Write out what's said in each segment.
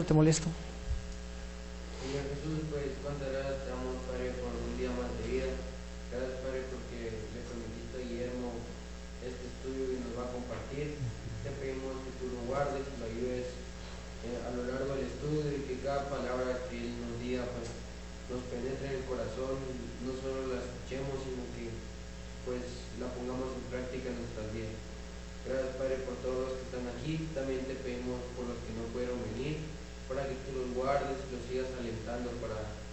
¿No te molesto? Señor Jesús, pues cuántas gracias te damos, Padre, por un día más de vida. Gracias, Padre, porque le permitiste a Guillermo este estudio y nos va a compartir. Te pedimos que tú lo guardes y lo ayudes a lo largo del estudio y que cada palabra que él nos diga pues nos penetre en el corazón, no solo la escuchemos, sino que pues la pongamos en práctica en nuestras vidas. Gracias, Padre, por todos los que están aquí. También te pedimos por los que no pudieron venir, para que tú los guardes y los sigas alentando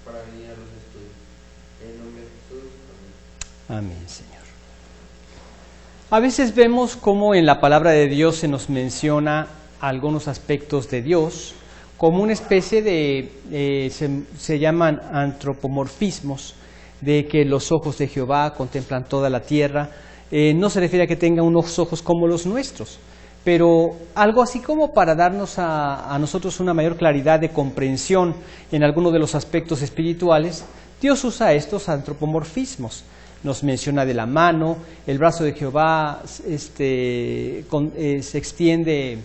para venir a los estudios. En el nombre de Jesús, amén. Amén, Señor. A veces vemos cómo en la palabra de Dios se nos menciona algunos aspectos de Dios como una especie de, se llaman antropomorfismos, de que los ojos de Jehová contemplan toda la tierra. No se refiere a que tenga unos ojos como los nuestros, pero algo así como para darnos a nosotros una mayor claridad de comprensión en algunos de los aspectos espirituales. Dios usa estos antropomorfismos. Nos menciona de la mano, el brazo de Jehová se extiende.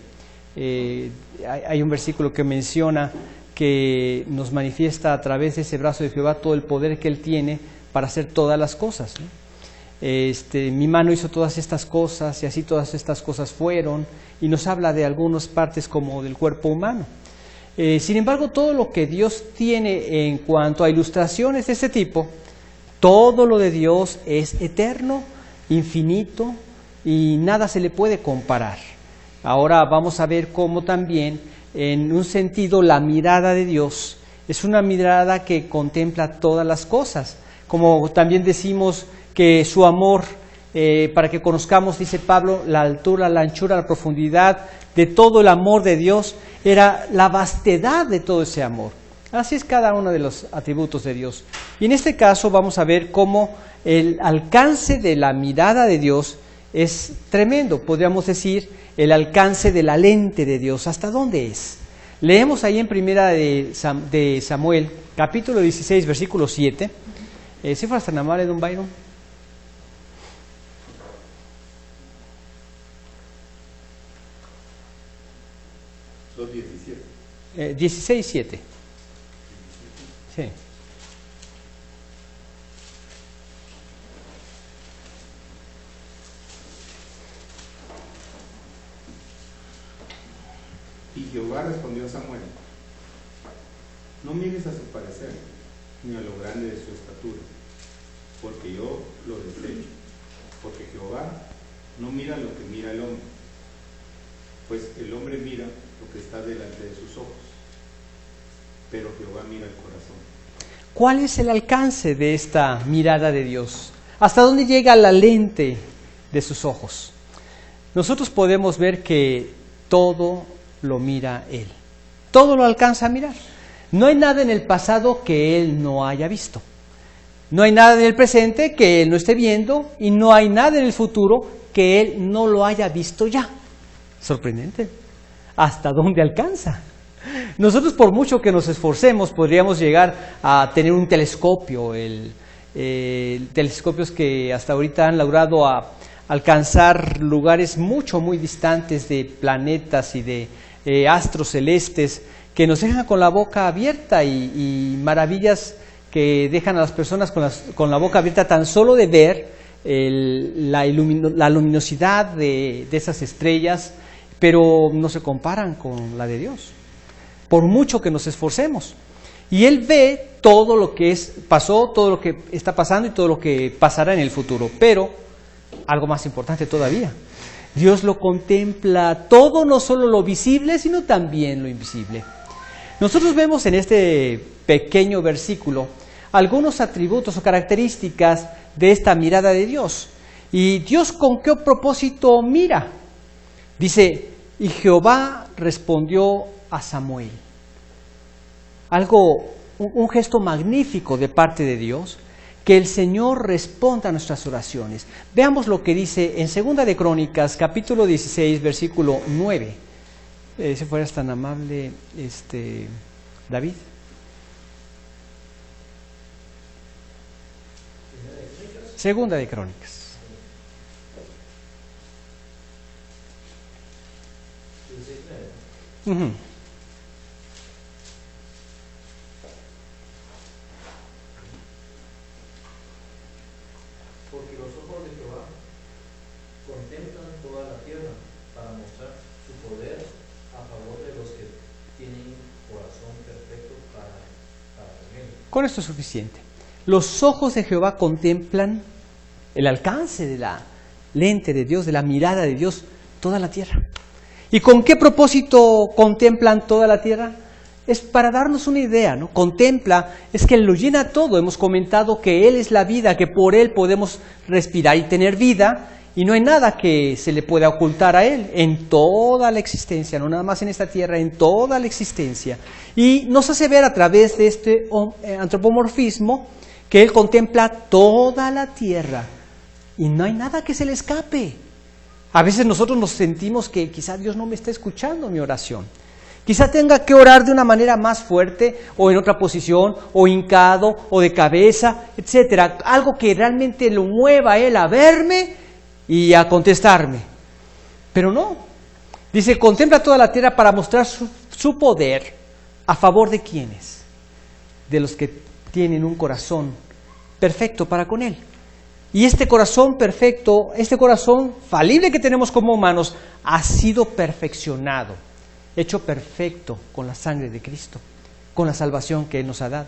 Hay un versículo que menciona que nos manifiesta a través de ese brazo de Jehová todo el poder que Él tiene para hacer todas las cosas, ¿no? Mi mano hizo todas estas cosas y así todas estas cosas fueron, y nos habla de algunas partes como del cuerpo humano. Sin embargo, todo lo que Dios tiene en cuanto a ilustraciones de este tipo, todo lo de Dios es eterno, infinito, y nada se le puede comparar. Ahora vamos a ver cómo también, en un sentido, la mirada de Dios es una mirada que contempla todas las cosas. Como también decimos que su amor, para que conozcamos, dice Pablo, la altura, la anchura, la profundidad de todo el amor de Dios, era la vastedad de todo ese amor. Así es cada uno de los atributos de Dios. Y en este caso vamos a ver cómo el alcance de la mirada de Dios es tremendo. Podríamos decir el alcance de la lente de Dios. ¿Hasta dónde es? Leemos ahí en primera de Samuel, capítulo 16, versículo 7. ¿Si fueras tan amable, don Byron? Los 17. 16, 7. Sí. Y Jehová respondió a Samuel: no mires a su parecer, ni a lo grande de su estatura, porque yo lo desecho. Porque Jehová no mira lo que mira el hombre, pues el hombre mira lo que está delante de sus ojos, pero Jehová mira el corazón. ¿Cuál es el alcance de esta mirada de Dios? ¿Hasta dónde llega la lente de sus ojos? Nosotros podemos ver que todo lo mira Él. Todo lo alcanza a mirar. No hay nada en el pasado que Él no haya visto. No hay nada en el presente que Él no esté viendo, y no hay nada en el futuro que Él no lo haya visto ya. Sorprendente. ¿Hasta dónde alcanza? Nosotros, por mucho que nos esforcemos, podríamos llegar a tener un telescopio, telescopios que hasta ahorita han logrado alcanzar lugares muy distantes de planetas y de astros celestes, que nos dejan con la boca abierta, y maravillas que dejan a las personas con la boca abierta tan solo de ver la luminosidad de esas estrellas, pero no se comparan con la de Dios, por mucho que nos esforcemos. Y Él ve todo lo que pasó, todo lo que está pasando y todo lo que pasará en el futuro. Pero, algo más importante todavía, Dios lo contempla todo, no solo lo visible, sino también lo invisible. Nosotros vemos en este pequeño versículo algunos atributos o características de esta mirada de Dios. ¿Y Dios con qué propósito mira? Dice: y Jehová respondió a Samuel. Un gesto magnífico de parte de Dios, que el Señor responda a nuestras oraciones. Veamos lo que dice en 2 de Crónicas, capítulo 16, versículo 9. Si fueras tan amable, David. Segunda de Crónicas. Con esto es suficiente. Los ojos de Jehová contemplan el alcance de la lente de Dios, de la mirada de Dios, toda la tierra. ¿Y con qué propósito contemplan toda la tierra? Es para darnos una idea, ¿no? Contempla, es que Él lo llena todo. Hemos comentado que Él es la vida, que por Él podemos respirar y tener vida, y no hay nada que se le pueda ocultar a Él en toda la existencia, no nada más en esta tierra, en toda la existencia. Y nos hace ver a través de este antropomorfismo que Él contempla toda la tierra y no hay nada que se le escape. A veces nosotros nos sentimos que quizá Dios no me está escuchando mi oración. Quizá tenga que orar de una manera más fuerte o en otra posición o hincado o de cabeza, etcétera. Algo que realmente lo mueva a Él a verme y a contestarme. Pero no. Dice, contempla toda la tierra para mostrar su poder a favor de ¿quiénes? De los que tienen un corazón perfecto para con Él. Y este corazón perfecto, este corazón falible que tenemos como humanos, ha sido perfeccionado, hecho perfecto con la sangre de Cristo, con la salvación que Él nos ha dado.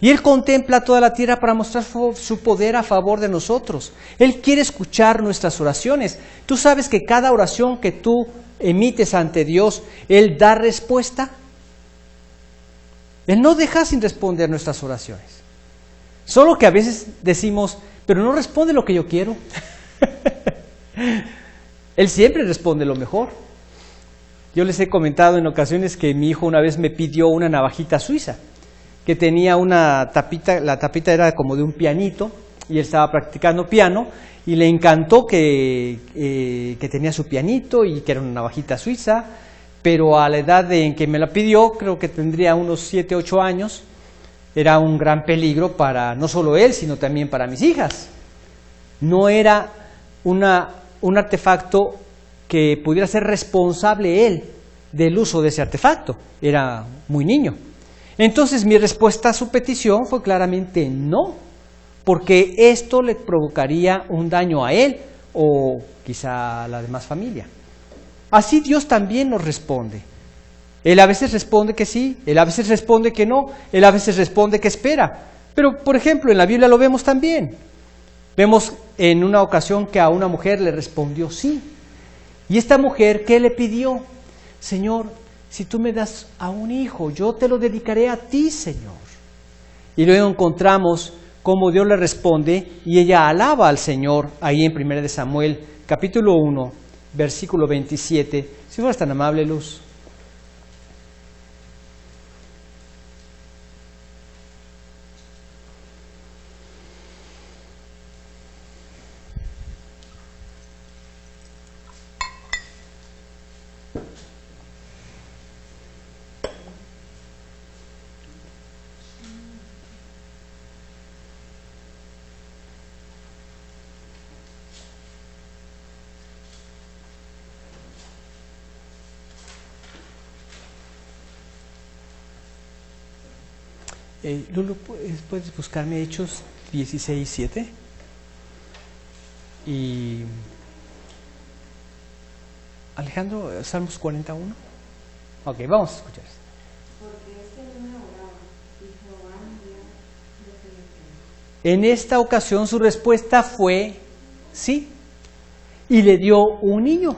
Y Él contempla toda la tierra para mostrar su poder a favor de nosotros. Él quiere escuchar nuestras oraciones. Tú sabes que cada oración que tú emites ante Dios, Él da respuesta. Él no deja sin responder nuestras oraciones. Solo que a veces decimos, pero no responde lo que yo quiero. Él siempre responde lo mejor. Yo les he comentado en ocasiones que mi hijo una vez me pidió una navajita suiza, que tenía una tapita, la tapita era como de un pianito, y él estaba practicando piano, y le encantó que tenía su pianito y que era una navajita suiza, pero a la edad en que me la pidió, creo que tendría unos 7, 8 años, era un gran peligro para no solo él, sino también para mis hijas. No era un artefacto que pudiera ser responsable él del uso de ese artefacto. Era muy niño. Entonces mi respuesta a su petición fue claramente no, porque esto le provocaría un daño a él o quizá a la demás familia. Así Dios también nos responde. Él a veces responde que sí, Él a veces responde que no, Él a veces responde que espera. Pero, por ejemplo, en la Biblia lo vemos también. Vemos en una ocasión que a una mujer le respondió sí. Y esta mujer, ¿qué le pidió? Señor, si tú me das a un hijo, yo te lo dedicaré a ti, Señor. Y luego encontramos cómo Dios le responde y ella alaba al Señor ahí en 1 de Samuel, capítulo 1, versículo 27. Si fueras tan amable, Luz. Lulu, ¿puedes buscarme Hechos 16:7? Y Alejandro, Salmos 41. Ok, vamos a escuchar. En esta ocasión su respuesta fue sí, y le dio un niño.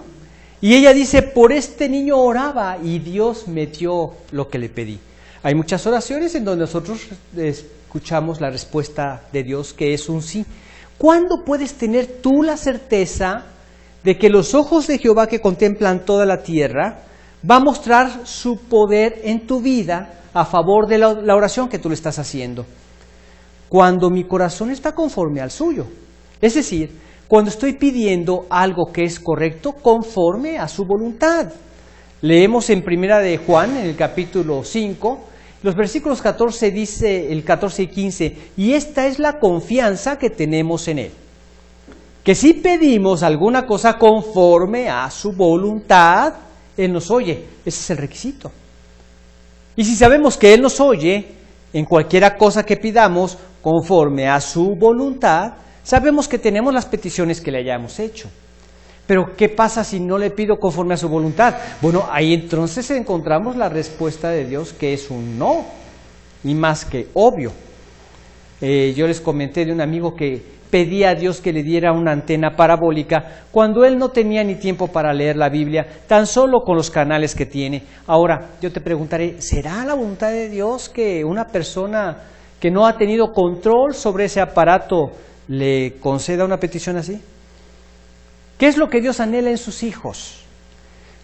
Y ella dice, por este niño oraba y Dios me dio lo que le pedí. Hay muchas oraciones en donde nosotros escuchamos la respuesta de Dios, que es un sí. ¿Cuándo puedes tener tú la certeza de que los ojos de Jehová que contemplan toda la tierra va a mostrar su poder en tu vida a favor de la oración que tú le estás haciendo? Cuando mi corazón está conforme al suyo. Es decir, cuando estoy pidiendo algo que es correcto conforme a su voluntad. Leemos en 1 de Juan, en el capítulo 5, los versículos 14 dice, el 14 y 15, y esta es la confianza que tenemos en Él. Que si pedimos alguna cosa conforme a su voluntad, Él nos oye. Ese es el requisito. Y si sabemos que Él nos oye, en cualquier cosa que pidamos conforme a su voluntad, sabemos que tenemos las peticiones que le hayamos hecho. Pero ¿qué pasa si no le pido conforme a su voluntad? Bueno, ahí entonces encontramos la respuesta de Dios, que es un no, y más que obvio. Yo les comenté de un amigo que pedía a Dios que le diera una antena parabólica cuando él no tenía ni tiempo para leer la Biblia, tan solo con los canales que tiene. Ahora, yo te preguntaré, ¿será la voluntad de Dios que una persona que no ha tenido control sobre ese aparato le conceda una petición así? ¿Qué es lo que Dios anhela en sus hijos?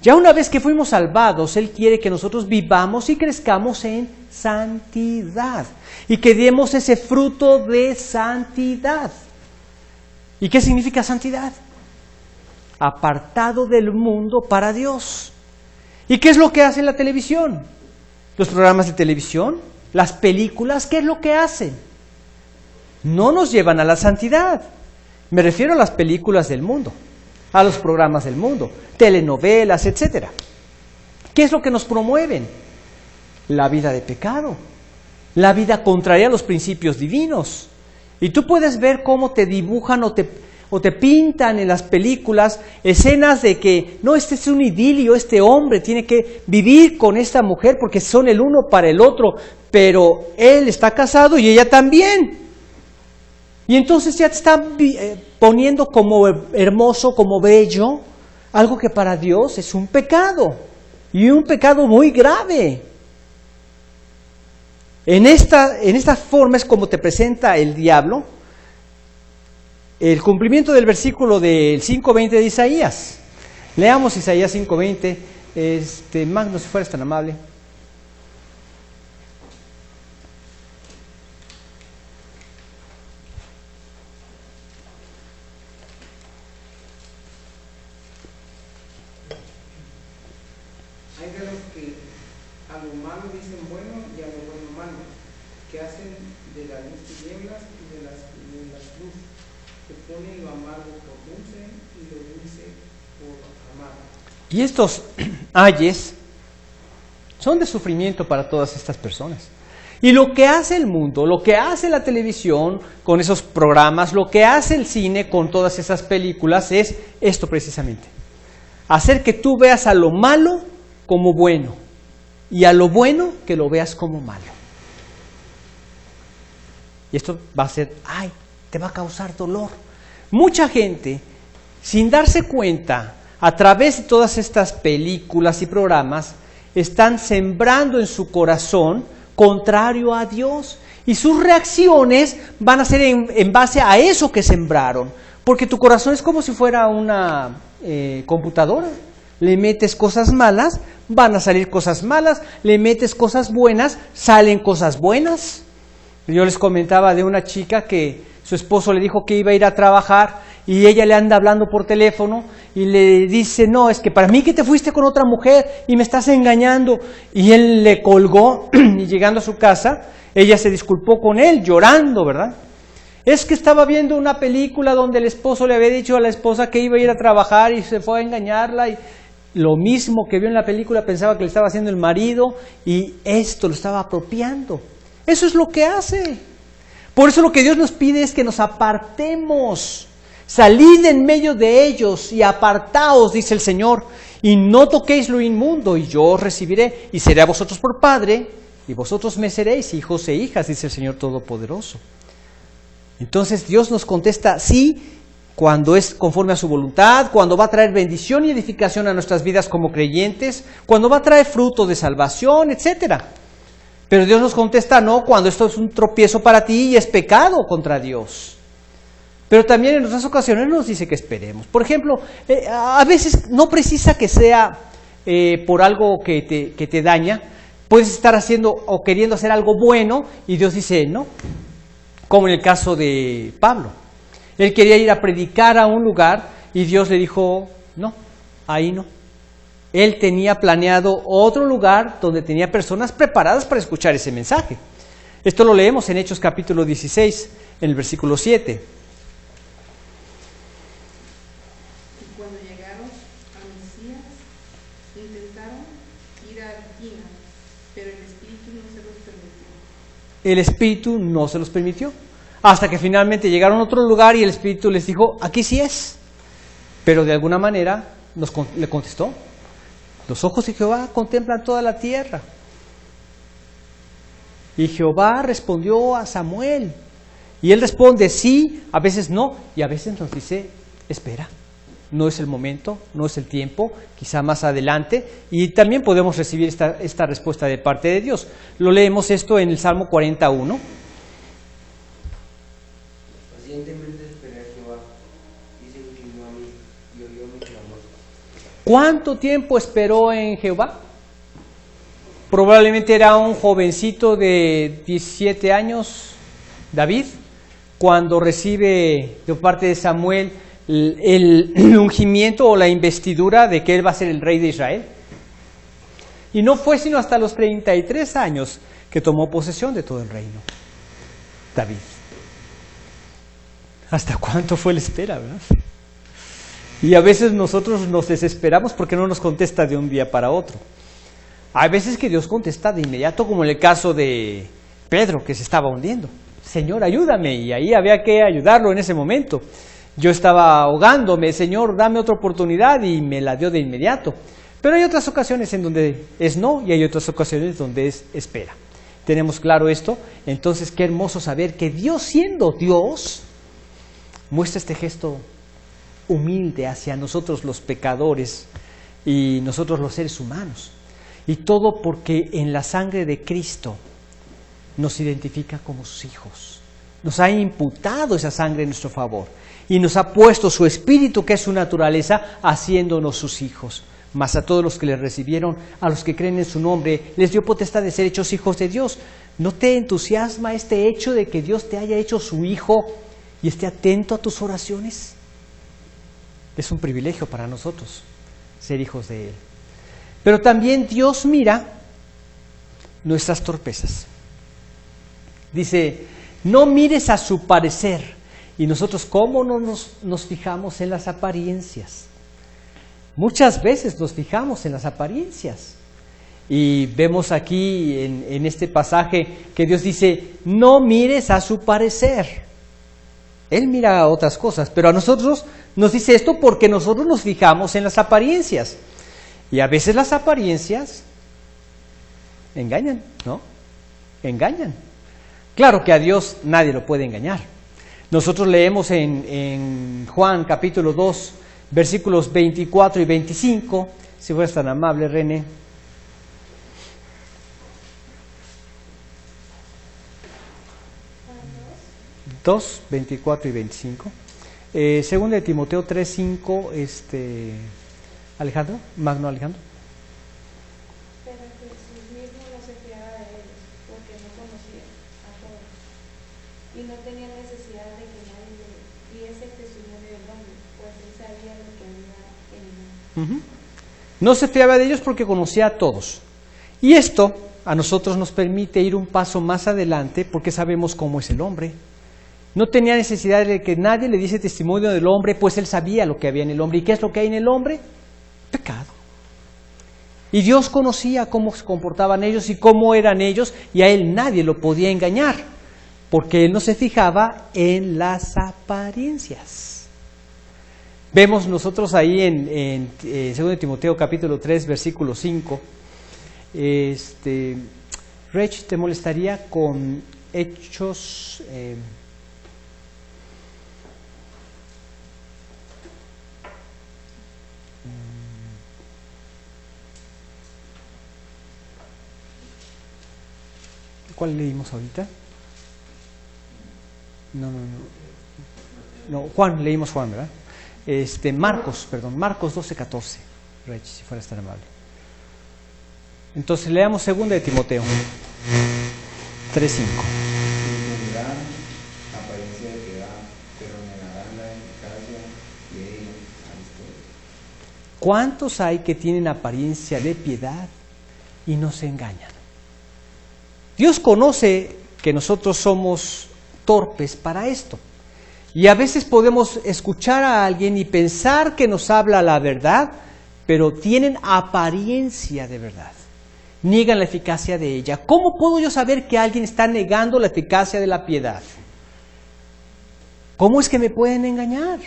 Ya una vez que fuimos salvados, Él quiere que nosotros vivamos y crezcamos en santidad y que demos ese fruto de santidad. ¿Y qué significa santidad? Apartado del mundo para Dios. ¿Y qué es lo que hace la televisión? Los programas de televisión, las películas, ¿qué es lo que hacen? No nos llevan a la santidad. Me refiero a las películas del mundo, a los programas del mundo, telenovelas, etc. ¿Qué es lo que nos promueven? La vida de pecado, la vida contraria a los principios divinos. Y tú puedes ver cómo te dibujan o te pintan en las películas escenas de que, no, este es un idilio, este hombre tiene que vivir con esta mujer porque son el uno para el otro, pero él está casado y ella también. Y entonces ya te están poniendo como hermoso, como bello, algo que para Dios es un pecado, y un pecado muy grave. En esta forma es como te presenta el diablo el cumplimiento del versículo del 5:20 de Isaías. Leamos Isaías 5:20. Magno, si fueras tan amable. Hay de los que a lo malo dicen bueno y a lo bueno malo, que hacen de la luz tinieblas y de las luz, que ponen lo amargo por dulce y lo dulce por amargo. Y estos ayes son de sufrimiento para todas estas personas. Y lo que hace el mundo, lo que hace la televisión con esos programas, lo que hace el cine con todas esas películas es esto precisamente. Hacer que tú veas a lo malo como bueno y a lo bueno que lo veas como malo. Y esto va a ser, te va a causar dolor. Mucha gente, sin darse cuenta, a través de todas estas películas y programas, están sembrando en su corazón contrario a Dios. Y sus reacciones van a ser en base a eso que sembraron. Porque tu corazón es como si fuera una computadora. Le metes cosas malas, van a salir cosas malas. Le metes cosas buenas, salen cosas buenas. Yo les comentaba de una chica que su esposo le dijo que iba a ir a trabajar y ella le anda hablando por teléfono y le dice, no, es que para mí que te fuiste con otra mujer y me estás engañando. Y él le colgó y llegando a su casa, ella se disculpó con él llorando, ¿verdad? Es que estaba viendo una película donde el esposo le había dicho a la esposa que iba a ir a trabajar y se fue a engañarla y lo mismo que vio en la película pensaba que le estaba haciendo el marido y esto lo estaba apropiando. Eso es lo que hace. Por eso lo que Dios nos pide es que nos apartemos. Salid en medio de ellos y apartaos, dice el Señor, y no toquéis lo inmundo, y yo os recibiré, y seré a vosotros por padre, y vosotros me seréis hijos e hijas, dice el Señor Todopoderoso. Entonces Dios nos contesta sí, cuando es conforme a su voluntad, cuando va a traer bendición y edificación a nuestras vidas como creyentes, cuando va a traer fruto de salvación, etcétera. Pero Dios nos contesta no cuando esto es un tropiezo para ti y es pecado contra Dios. Pero también en otras ocasiones nos dice que esperemos. Por ejemplo, a veces no precisa que sea por algo que te daña. Puedes estar haciendo o queriendo hacer algo bueno y Dios dice no. Como en el caso de Pablo. Él quería ir a predicar a un lugar y Dios le dijo no, ahí no. Él tenía planeado otro lugar donde tenía personas preparadas para escuchar ese mensaje. Esto lo leemos en Hechos capítulo 16, en el versículo 7. Y cuando llegaron a Mesías, intentaron ir a Bithia, pero el Espíritu no se los permitió. El Espíritu no se los permitió. Hasta que finalmente llegaron a otro lugar y el Espíritu les dijo, aquí sí es. Pero de alguna manera le contestó. Los ojos de Jehová contemplan toda la tierra. Y Jehová respondió a Samuel, Y Él responde sí, a veces no, y a veces nos dice, espera, no es el momento, no es el tiempo, quizá más adelante, y también podemos recibir esta respuesta de parte de Dios. Lo leemos esto en el Salmo 41. Pacientemente esperé a Jehová, y se inclinó a mí, y oyó mi clamor. ¿Cuánto tiempo esperó en Jehová? Probablemente era un jovencito de 17 años, David, cuando recibe de parte de Samuel el ungimiento o la investidura de que él va a ser el rey de Israel. Y no fue sino hasta los 33 años que tomó posesión de todo el reino, David. ¿Hasta cuánto fue la espera, verdad? Y a veces nosotros nos desesperamos porque no nos contesta de un día para otro. Hay veces que Dios contesta de inmediato, como en el caso de Pedro, que se estaba hundiendo. Señor, ayúdame, y ahí había que ayudarlo en ese momento. Yo estaba ahogándome, Señor, dame otra oportunidad, y me la dio de inmediato. Pero hay otras ocasiones en donde es no, y hay otras ocasiones donde es espera. Tenemos claro esto, entonces qué hermoso saber que Dios, siendo Dios, muestra este gesto humilde hacia nosotros los pecadores y nosotros los seres humanos. Y todo porque en la sangre de Cristo nos identifica como sus hijos. Nos ha imputado esa sangre en nuestro favor. Y nos ha puesto su espíritu, que es su naturaleza, haciéndonos sus hijos. Mas a todos los que le recibieron, a los que creen en su nombre, les dio potestad de ser hechos hijos de Dios. ¿No te entusiasma este hecho de que Dios te haya hecho su hijo y esté atento a tus oraciones? Es un privilegio para nosotros ser hijos de Él. Pero también Dios mira nuestras torpezas. Dice, no mires a su parecer. Y nosotros, ¿cómo no nos fijamos en las apariencias? Muchas veces nos fijamos en las apariencias. Y vemos aquí en este pasaje que Dios dice, no mires a su parecer. Él mira a otras cosas, pero a nosotros nos dice esto porque nosotros nos fijamos en las apariencias. Y a veces las apariencias engañan, ¿no? Engañan. Claro que a Dios nadie lo puede engañar. Nosotros leemos en Juan capítulo 2, versículos 24 y 25, si fueras tan amable, René. Juan 2, 24 y 25. Segunda de Timoteo 3, 5, Alejandro, Magno Alejandro. Pero Jesús mismo no se fiaba de ellos, porque no conocía a todos, y no tenía necesidad de que nadie le diese el testimonio del hombre, pues él sabía lo que había en él. No se fiaba de ellos porque conocía a todos. Y esto a nosotros nos permite ir un paso más adelante porque sabemos cómo es el hombre. No tenía necesidad de que nadie le diese testimonio del hombre, pues él sabía lo que había en el hombre. ¿Y qué es lo que hay en el hombre? Pecado. Y Dios conocía cómo se comportaban ellos y cómo eran ellos, y a él nadie lo podía engañar, porque él no se fijaba en las apariencias. Vemos nosotros ahí en 2 Timoteo capítulo 3, versículo 5, Rech, ¿te molestaría con Hechos? ¿Cuál leímos ahorita? No, Juan, leímos Juan, ¿verdad? Marcos 12:14. Rech, si fueras tan amable. Entonces leamos 2 de Timoteo 3:5. Tendrán apariencia de piedad, pero negarán la eficacia de ella a historia. ¿Cuántos hay que tienen apariencia de piedad y no se engañan? Dios conoce que nosotros somos torpes para esto. Y a veces podemos escuchar a alguien y pensar que nos habla la verdad, pero tienen apariencia de verdad. Niegan la eficacia de ella. ¿Cómo puedo yo saber que alguien está negando la eficacia de la piedad? ¿Cómo es que me pueden engañar?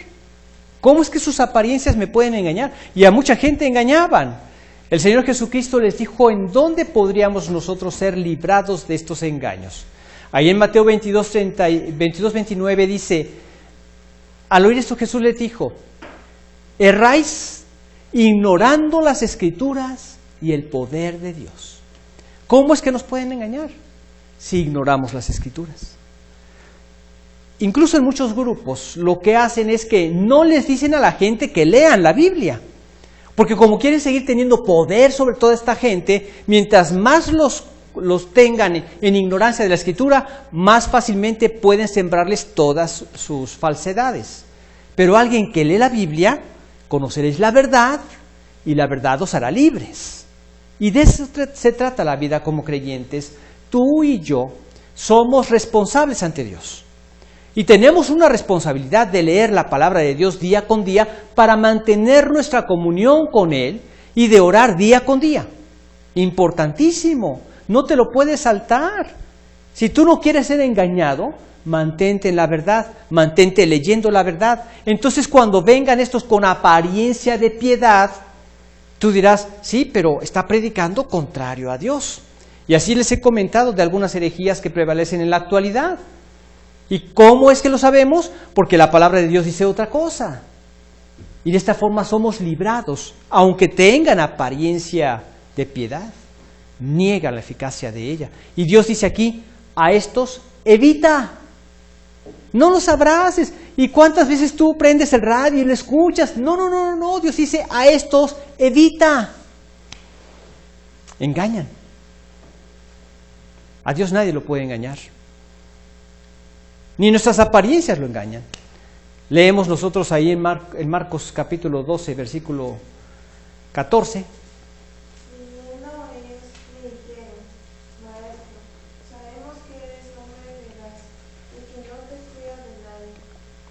¿Cómo es que sus apariencias me pueden engañar? Y a mucha gente engañaban. El Señor Jesucristo les dijo en dónde podríamos nosotros ser librados de estos engaños. Ahí en Mateo 22:29 dice, al oír esto Jesús les dijo, erráis ignorando las Escrituras y el poder de Dios. ¿Cómo es que nos pueden engañar si ignoramos las Escrituras? Incluso en muchos grupos lo que hacen es que no les dicen a la gente que lean la Biblia, porque como quieren seguir teniendo poder sobre toda esta gente, mientras más los tengan en ignorancia de la Escritura, más fácilmente pueden sembrarles todas sus falsedades. Pero alguien que lee la Biblia, conoceréis la verdad y la verdad os hará libres. Y de eso se trata la vida como creyentes. Tú y yo somos responsables ante Dios. Y tenemos una responsabilidad de leer la palabra de Dios día con día para mantener nuestra comunión con Él y de orar día con día. Importantísimo, no te lo puedes saltar. Si tú no quieres ser engañado, mantente en la verdad, mantente leyendo la verdad. Entonces cuando vengan estos con apariencia de piedad, tú dirás, sí, pero está predicando contrario a Dios. Y así les he comentado de algunas herejías que prevalecen en la actualidad. ¿Y cómo es que lo sabemos? Porque la palabra de Dios dice otra cosa. Y de esta forma somos librados, aunque tengan apariencia de piedad, niegan la eficacia de ella. Y Dios dice aquí, a estos evita, no los abraces. ¿Y cuántas veces tú prendes el radio y lo escuchas? No, Dios dice, a estos evita. Engañan. A Dios nadie lo puede engañar. Ni nuestras apariencias lo engañan. Leemos nosotros ahí en Marcos capítulo 12, versículo 14. Viniendo ellos le dijeron, Maestro, sabemos que eres hombre veraz y que no te fías de nadie,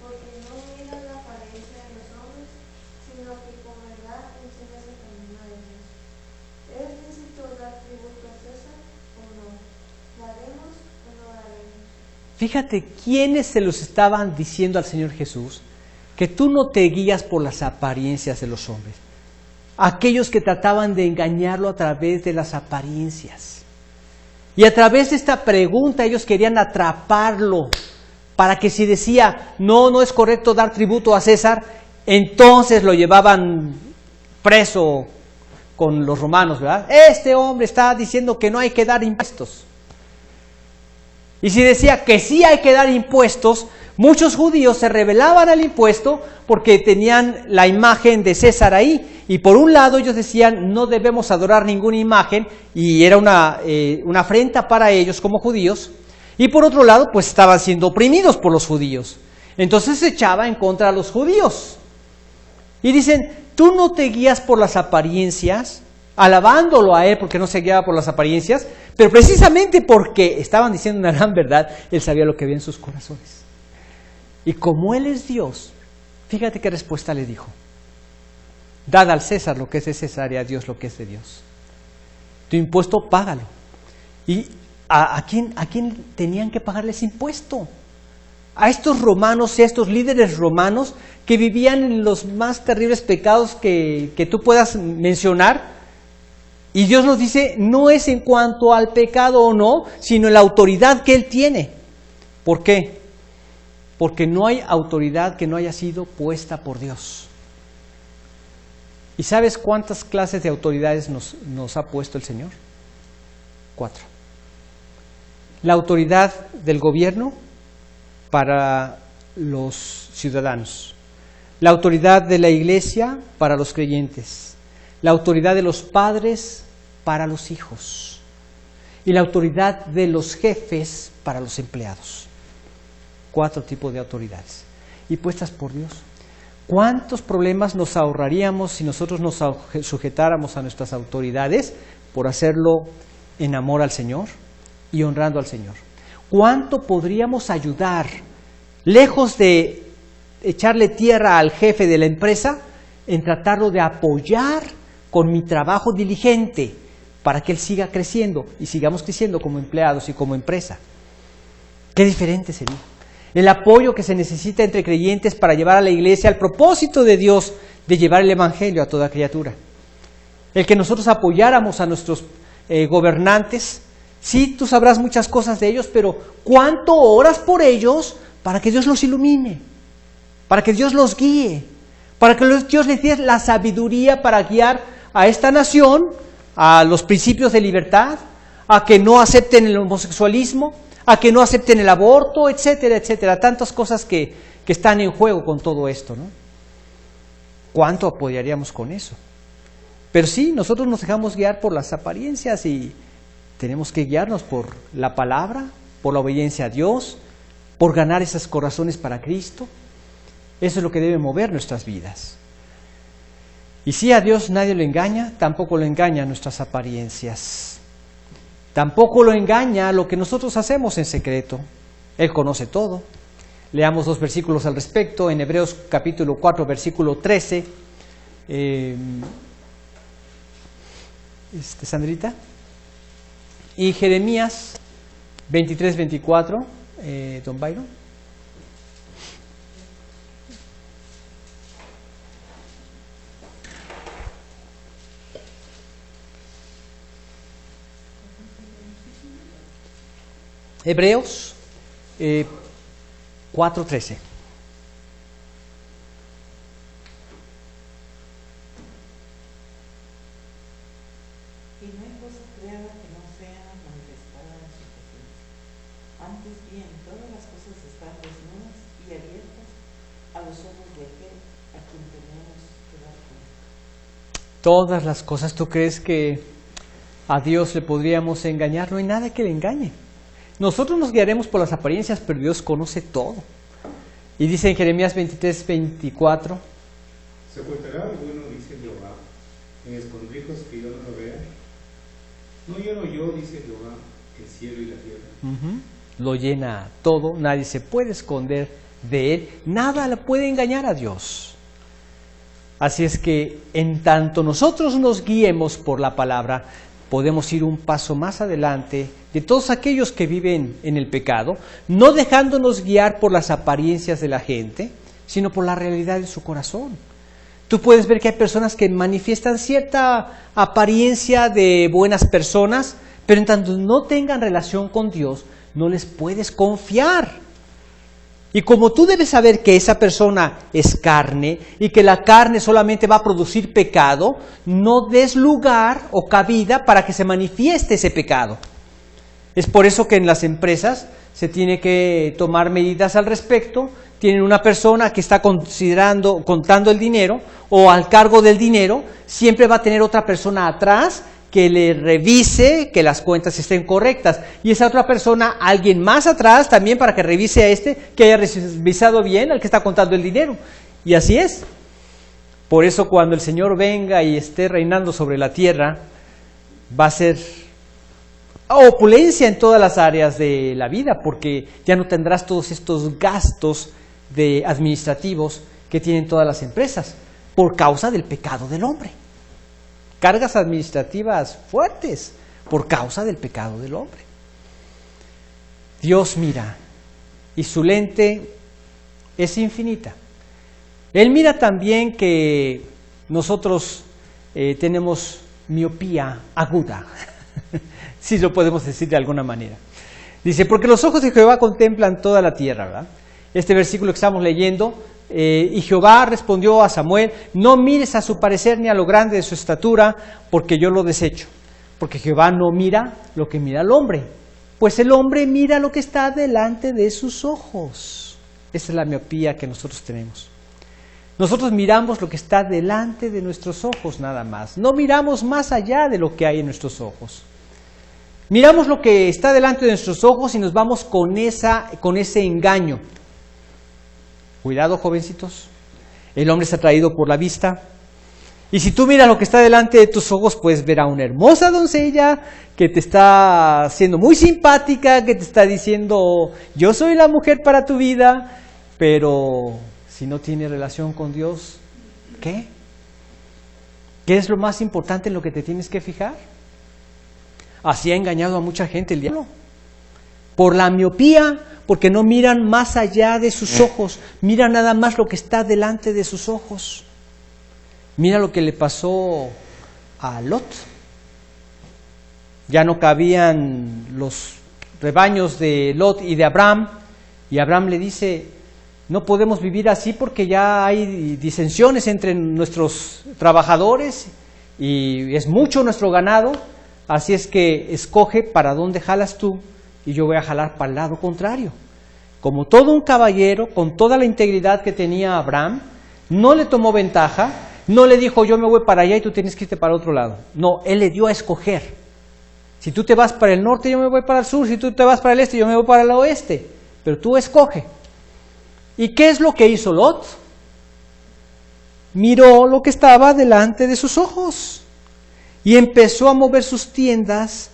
porque no miras la apariencia de los hombres, sino que con verdad enseñas el camino de Dios. ¿Es lícito dar tributo a César o no? ¿Daremos o no daremos? Fíjate quiénes se los estaban diciendo al Señor Jesús, que tú no te guías por las apariencias de los hombres. Aquellos que trataban de engañarlo a través de las apariencias. Y a través de esta pregunta ellos querían atraparlo, para que si decía, no es correcto dar tributo a César, entonces lo llevaban preso con los romanos, ¿verdad? Este hombre está diciendo que no hay que dar impuestos. Y si decía que sí hay que dar impuestos, muchos judíos se rebelaban al impuesto porque tenían la imagen de César ahí. Y por un lado ellos decían, no debemos adorar ninguna imagen, y era una afrenta para ellos como judíos. Y por otro lado, pues estaban siendo oprimidos por los judíos. Entonces se echaba en contra de los judíos. Y dicen, tú no te guías por las apariencias, alabándolo a él porque no se guiaba por las apariencias, pero precisamente porque estaban diciendo una gran verdad, él sabía lo que había en sus corazones. Y como él es Dios, fíjate qué respuesta le dijo. Dad al César lo que es de César y a Dios lo que es de Dios. Tu impuesto, págalo. ¿Y a quién tenían que pagarles impuesto? A estos romanos y a estos líderes romanos que vivían en los más terribles pecados que tú puedas mencionar. Y Dios nos dice, no es en cuanto al pecado o no, sino en la autoridad que Él tiene. ¿Por qué? Porque no hay autoridad que no haya sido puesta por Dios. ¿Y sabes cuántas clases de autoridades nos ha puesto el Señor? 4. La autoridad del gobierno para los ciudadanos. La autoridad de la iglesia para los creyentes. La autoridad de los padres para los hijos. Y la autoridad de los jefes para los empleados. 4 tipos de autoridades. Y puestas por Dios. ¿Cuántos problemas nos ahorraríamos si nosotros nos sujetáramos a nuestras autoridades por hacerlo en amor al Señor y honrando al Señor? ¿Cuánto podríamos ayudar, lejos de echarle tierra al jefe de la empresa, en tratarlo de apoyar con mi trabajo diligente para que él siga creciendo y sigamos creciendo como empleados y como empresa? ¿Qué diferente sería? El apoyo que se necesita entre creyentes para llevar a la iglesia al propósito de Dios de llevar el evangelio a toda criatura. El que nosotros apoyáramos a nuestros gobernantes Sí, tú sabrás muchas cosas de ellos, pero ¿cuánto oras por ellos para que Dios los ilumine? Para que Dios los guíe, para que Dios les dé la sabiduría para guiar a esta nación, a los principios de libertad, a que no acepten el homosexualismo, a que no acepten el aborto, etcétera, etcétera. Tantas cosas que están en juego con todo esto, ¿no? ¿Cuánto apoyaríamos con eso? Pero sí, nosotros nos dejamos guiar por las apariencias y tenemos que guiarnos por la palabra, por la obediencia a Dios, por ganar esos corazones para Cristo. Eso es lo que debe mover nuestras vidas. Y si a Dios nadie lo engaña, tampoco lo engañan nuestras apariencias. Tampoco lo engaña lo que nosotros hacemos en secreto. Él conoce todo. Leamos 2 versículos al respecto. En Hebreos capítulo 4, versículo 13. Sandrita. Y Jeremías 23, 24. Don Byron. Hebreos 4:13. Y no hay cosa creada que no sea manifestada en su presencia. Antes bien, todas las cosas están desnudas y abiertas a los ojos de aquel a quien tenemos que dar cuenta. Todas las cosas. ¿Tú crees que a Dios le podríamos engañar? No hay nada que le engañe. Nosotros nos guiaremos por las apariencias, pero Dios conoce todo. Y dice en Jeremías 23, 24. Se ocultará lo bueno, dice Jehová, en escondrijos que yo no lo vea. No lleno yo, dice Jehová, el cielo y la tierra. Lo llena todo, nadie se puede esconder de Él, nada le puede engañar a Dios. Así es que en tanto nosotros nos guiemos por la palabra, podemos ir un paso más adelante de todos aquellos que viven en el pecado, no dejándonos guiar por las apariencias de la gente, sino por la realidad de su corazón. Tú puedes ver que hay personas que manifiestan cierta apariencia de buenas personas, pero en tanto no tengan relación con Dios, no les puedes confiar. Y como tú debes saber que esa persona es carne y que la carne solamente va a producir pecado, no des lugar o cabida para que se manifieste ese pecado. Es por eso que en las empresas se tiene que tomar medidas al respecto. Tienen una persona que está contando el dinero o al cargo del dinero, siempre va a tener otra persona atrás que le revise que las cuentas estén correctas. Y esa otra persona, alguien más atrás también para que revise a que haya revisado bien al que está contando el dinero. Y así es. Por eso cuando el Señor venga y esté reinando sobre la tierra, va a ser opulencia en todas las áreas de la vida, porque ya no tendrás todos estos gastos administrativos que tienen todas las empresas por causa del pecado del hombre. Cargas administrativas fuertes por causa del pecado del hombre. Dios mira y su lente es infinita. Él mira también que nosotros tenemos miopía aguda, si lo podemos decir de alguna manera. Dice, porque los ojos de Jehová contemplan toda la tierra, ¿verdad? Este versículo que estamos leyendo, y Jehová respondió a Samuel, no mires a su parecer ni a lo grande de su estatura, porque yo lo desecho. Porque Jehová no mira lo que mira el hombre, pues el hombre mira lo que está delante de sus ojos. Esa es la miopía que nosotros tenemos. Nosotros miramos lo que está delante de nuestros ojos nada más. No miramos más allá de lo que hay en nuestros ojos. Miramos lo que está delante de nuestros ojos y nos vamos con ese engaño. Cuidado, jovencitos, el hombre es atraído por la vista. Y si tú miras lo que está delante de tus ojos, puedes ver a una hermosa doncella que te está siendo muy simpática, que te está diciendo, yo soy la mujer para tu vida, pero si no tiene relación con Dios, ¿qué? ¿Qué es lo más importante en lo que te tienes que fijar? Así ha engañado a mucha gente el diablo. Por la miopía, porque no miran más allá de sus ojos, miran nada más lo que está delante de sus ojos. Mira lo que le pasó a Lot. ya no cabían los rebaños de Lot y de Abraham, y Abraham le dice, no podemos vivir así porque ya hay disensiones entre nuestros trabajadores y es mucho nuestro ganado, así es que escoge para dónde jalas tú y yo voy a jalar para el lado contrario. Como todo un caballero, con toda la integridad que tenía Abraham, no le tomó ventaja, no le dijo yo me voy para allá y tú tienes que irte para otro lado. No, él le dio a escoger. Si tú te vas para el norte, yo me voy para el sur, si tú te vas para el este, yo me voy para el oeste, pero tú escoge. ¿Y qué es lo que hizo Lot? Miró lo que estaba delante de sus ojos y empezó a mover sus tiendas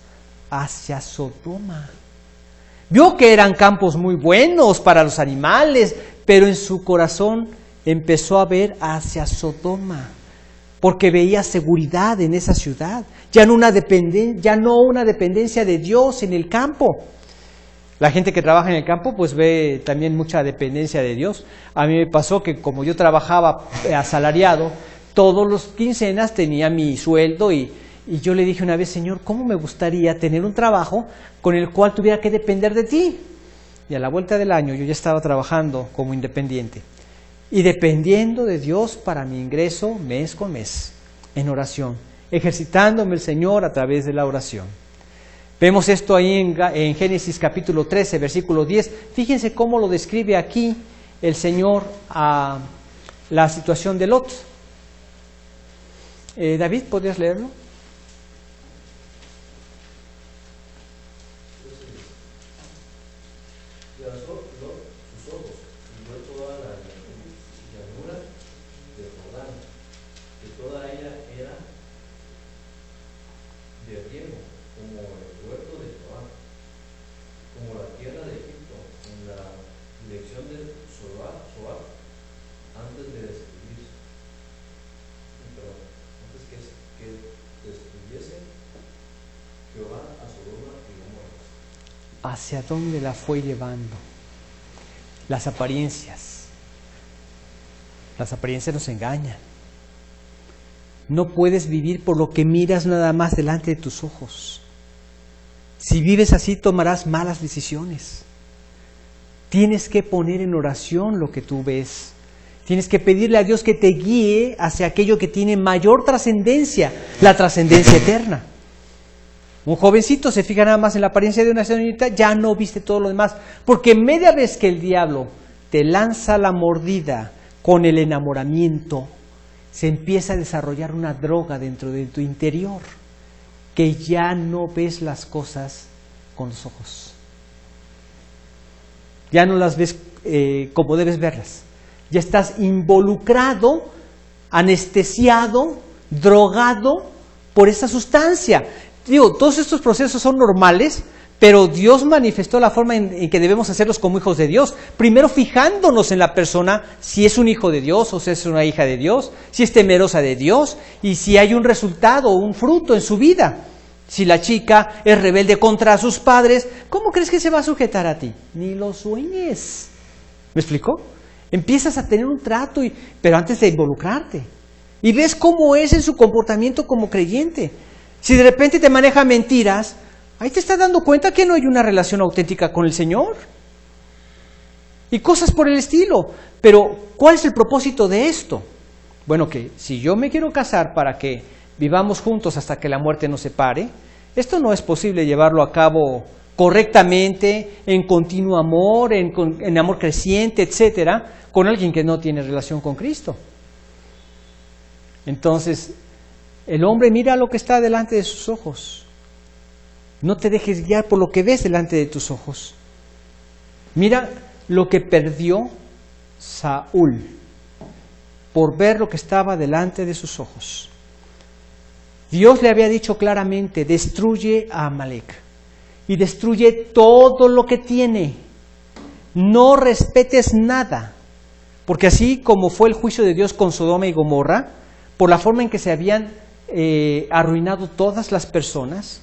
hacia Sodoma. Vio que eran campos muy buenos para los animales, pero en su corazón empezó a ver hacia Sodoma, porque veía seguridad en esa ciudad, ya no una dependencia de Dios en el campo. La gente que trabaja en el campo pues ve también mucha dependencia de Dios. A mí me pasó que como yo trabajaba asalariado, todos los quincenas tenía mi sueldo y yo le dije una vez, Señor, ¿cómo me gustaría tener un trabajo con el cual tuviera que depender de ti? Y a la vuelta del año yo ya estaba trabajando como independiente y dependiendo de Dios para mi ingreso mes con mes en oración, ejercitándome el Señor a través de la oración. Vemos esto ahí en Génesis capítulo 13, versículo 10. Fíjense cómo lo describe aquí el Señor a la situación de Lot. David, ¿podrías leerlo? Y alzó Lot sus ojos y vio toda la llanura de Jordán, que toda ella era de riego, como el huerto de Jehová, como la tierra de Egipto, en la dirección de Soar, antes de destruirse. Perdón, antes que destruyese Jehová a Sodoma y Gomorra. ¿Hacia dónde la fue llevando? Las apariencias. Las apariencias nos engañan. No puedes vivir por lo que miras nada más delante de tus ojos. Si vives así, tomarás malas decisiones. Tienes que poner en oración lo que tú ves. Tienes que pedirle a Dios que te guíe hacia aquello que tiene mayor trascendencia, la trascendencia eterna. Un jovencito se fija nada más en la apariencia de una señorita, ya no viste todo lo demás. Porque media vez que el diablo te lanza la mordida con el enamoramiento, se empieza a desarrollar una droga dentro de tu interior, que ya no ves las cosas con los ojos. Ya no las ves como debes verlas. Ya estás involucrado, anestesiado, drogado por esa sustancia. Digo, todos estos procesos son normales, pero Dios manifestó la forma en que debemos hacerlos como hijos de Dios. Primero fijándonos en la persona, si es un hijo de Dios o si es una hija de Dios, si es temerosa de Dios y si hay un resultado, un fruto en su vida. Si la chica es rebelde contra sus padres, ¿cómo crees que se va a sujetar a ti? Ni lo sueñes. ¿Me explicó? Empiezas a tener un trato, pero antes de involucrarte. Y ves cómo es en su comportamiento como creyente. Si de repente te maneja mentiras, ahí te estás dando cuenta que no hay una relación auténtica con el Señor. Y cosas por el estilo. Pero, ¿cuál es el propósito de esto? Bueno, que si yo me quiero casar para que vivamos juntos hasta que la muerte nos separe, esto no es posible llevarlo a cabo correctamente, en continuo amor, en amor creciente, etcétera, con alguien que no tiene relación con Cristo. Entonces, el hombre mira lo que está delante de sus ojos. No te dejes guiar por lo que ves delante de tus ojos. Mira lo que perdió Saúl por ver lo que estaba delante de sus ojos. Dios le había dicho claramente, destruye a Amalek y destruye todo lo que tiene. No respetes nada, porque así como fue el juicio de Dios con Sodoma y Gomorra, por la forma en que se habían arruinado todas las personas.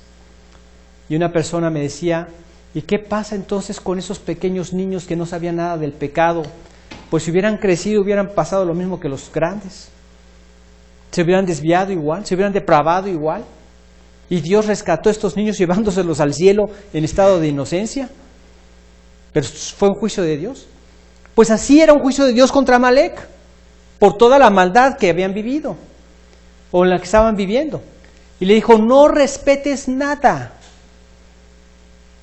Y una persona me decía, ¿y qué pasa entonces con esos pequeños niños que no sabían nada del pecado? Pues si hubieran crecido, hubieran pasado lo mismo que los grandes. Se hubieran desviado igual, se hubieran depravado igual. Y Dios rescató a estos niños llevándoselos al cielo en estado de inocencia. Pero fue un juicio de Dios. Pues así era un juicio de Dios contra Amalec, por toda la maldad que habían vivido, o en la que estaban viviendo. Y le dijo, no respetes nada.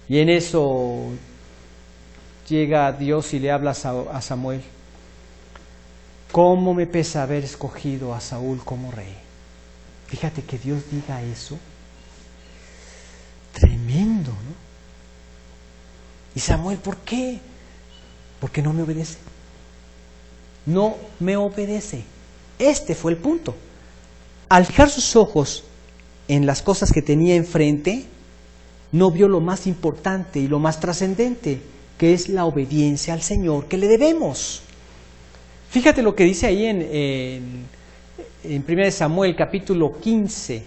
Y en eso llega Dios y le habla a Samuel. ¿Cómo me pesa haber escogido a Saúl como rey? Fíjate que Dios diga eso. Tremendo, ¿no? Y Samuel, ¿por qué? Porque no me obedece. No me obedece. Este fue el punto. Al fijar sus ojos en las cosas que tenía enfrente, no vio lo más importante y lo más trascendente, que es la obediencia al Señor que le debemos. Fíjate lo que dice ahí en 1 Samuel capítulo 15.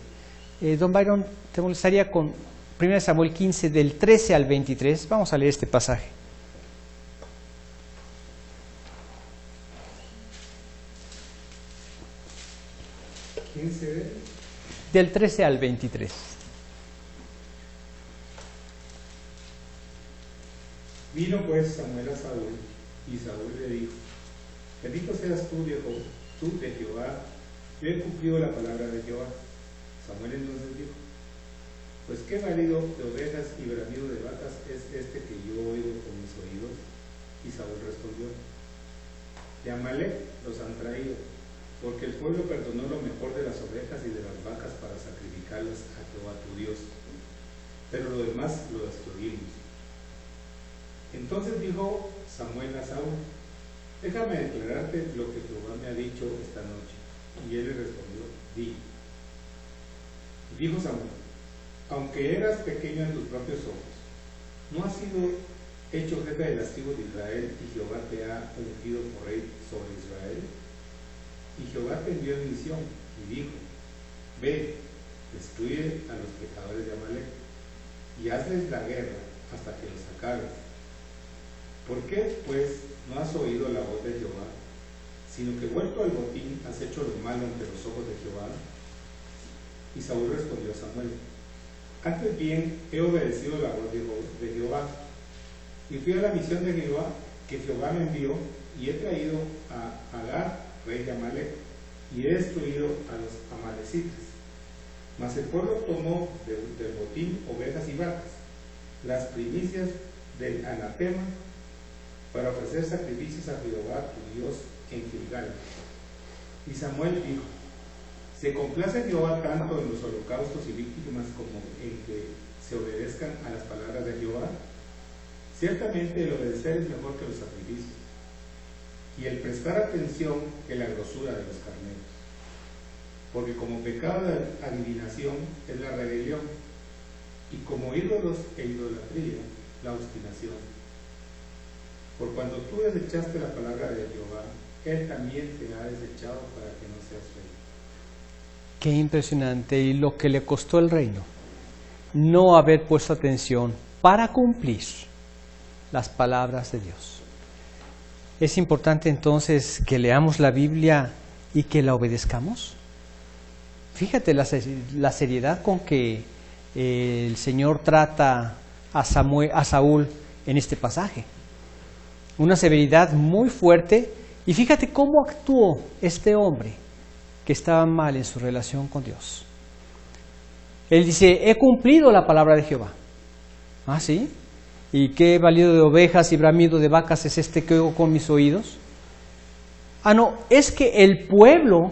Don Byron, te molestaría con 1 Samuel 15 del 13 al 23. Vamos a leer este pasaje. Del 13 al 23. Vino pues Samuel a Saúl, y Saúl le dijo, bendito seas tú de Jehová, yo he cumplido la palabra de Jehová. Samuel entonces dijo, pues qué marido de ovejas y bramido de vacas es este que yo oigo con mis oídos. Y Saúl respondió, de Amalec los han traído, porque el pueblo perdonó lo mejor de las ovejas y de las vacas para sacrificarlas a Jehová tu Dios, pero lo demás lo destruimos. Entonces dijo Samuel a Saúl, déjame declararte lo que Jehová me ha dicho esta noche. Y él le respondió, di. Y dijo Samuel, aunque eras pequeño en tus propios ojos, no has sido hecho jefe de las tribus de Israel, y Jehová te ha ungido por rey sobre Israel. Y Jehová te envió en misión, y dijo, ve, destruye a los pecadores de Amalec, y hazles la guerra hasta que los acabes. ¿Por qué, pues, no has oído la voz de Jehová, sino que vuelto al botín has hecho lo malo ante los ojos de Jehová? Y Saúl respondió a Samuel, antes bien he obedecido la voz de Jehová, y fui a la misión de Jehová, que Jehová me envió, y he traído a Agar, rey de Amalec, y he destruido a los amalecitas. Mas el pueblo tomó del botín ovejas y vacas, las primicias del anatema, para ofrecer sacrificios a Jehová tu Dios en Gilgal. Y Samuel dijo, se complace Jehová tanto en los holocaustos y víctimas como en que se obedezcan a las palabras de Jehová. Ciertamente el obedecer es mejor que los sacrificios, y el prestar atención que la grosura de los carneros, porque como pecado de adivinación es la rebelión, y como ídolos e idolatría la obstinación. Por cuando tú desechaste la palabra de Jehová, Él también te ha desechado para que no seas rey. Qué impresionante, y lo que le costó el reino, no haber puesto atención para cumplir las palabras de Dios. Es importante entonces que leamos la Biblia y que la obedezcamos. Fíjate la seriedad con que el Señor trata a Saúl en este pasaje. Una severidad muy fuerte, y fíjate cómo actuó este hombre que estaba mal en su relación con Dios. Él dice, he cumplido la palabra de Jehová. ¿Ah, sí? ¿Y qué valido de ovejas y bramido de vacas es este que oigo con mis oídos? Ah, no, es que el pueblo,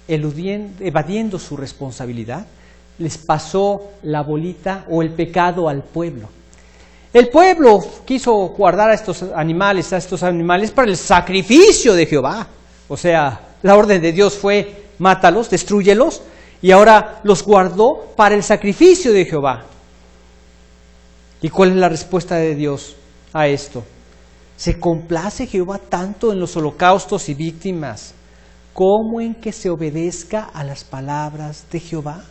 evadiendo su responsabilidad, les pasó la bolita o el pecado al pueblo. El pueblo quiso guardar a estos animales para el sacrificio de Jehová. O sea, la orden de Dios fue, mátalos, destrúyelos, y ahora los guardó para el sacrificio de Jehová. ¿Y cuál es la respuesta de Dios a esto? ¿Se complace Jehová tanto en los holocaustos y víctimas como en que se obedezca a las palabras de Jehová?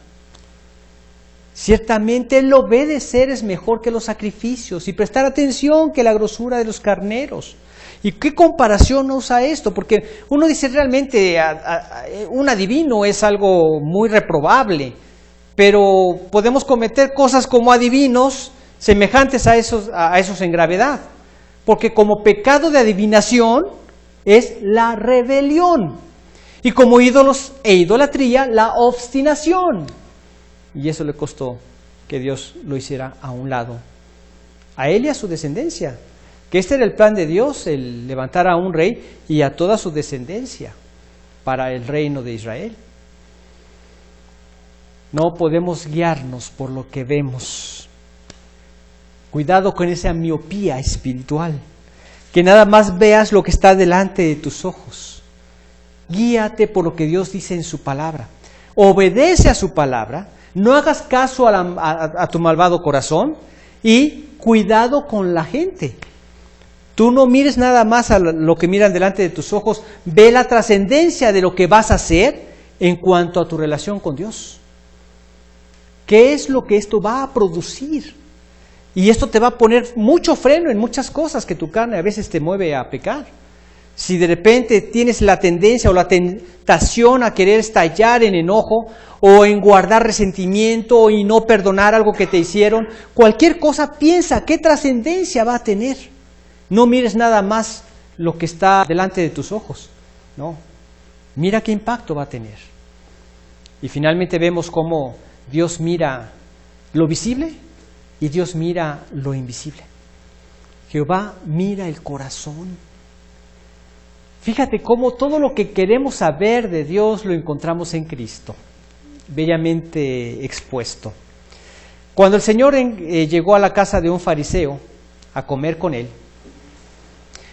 Ciertamente el obedecer es mejor que los sacrificios, y prestar atención que la grosura de los carneros. ¿Y qué comparación usa esto? Porque uno dice realmente un adivino es algo muy reprobable. pero podemos cometer cosas como adivinos semejantes a esos en gravedad, porque como pecado de adivinación es la rebelión, y como ídolos e idolatría, la obstinación. Y eso le costó que Dios lo hiciera a un lado, a él y a su descendencia, que este era el plan de Dios, el levantar a un rey y a toda su descendencia para el reino de Israel. No podemos guiarnos por lo que vemos. Cuidado con esa miopía espiritual, que nada más veas lo que está delante de tus ojos. Guíate por lo que Dios dice en su palabra. Obedece a su palabra, no hagas caso a tu malvado corazón y cuidado con la gente. Tú no mires nada más a lo que miran delante de tus ojos, ve la trascendencia de lo que vas a hacer en cuanto a tu relación con Dios. ¿Qué es lo que esto va a producir? Y esto te va a poner mucho freno en muchas cosas que tu carne a veces te mueve a pecar. Si de repente tienes la tendencia o la tentación a querer estallar en enojo o en guardar resentimiento y no perdonar algo que te hicieron, cualquier cosa, piensa qué trascendencia va a tener. No mires nada más lo que está delante de tus ojos, no. Mira qué impacto va a tener. Y finalmente vemos cómo Dios mira lo visible y Dios mira lo invisible. Jehová mira el corazón. Fíjate cómo todo lo que queremos saber de Dios lo encontramos en Cristo, bellamente expuesto. Cuando el Señor llegó a la casa de un fariseo a comer con él,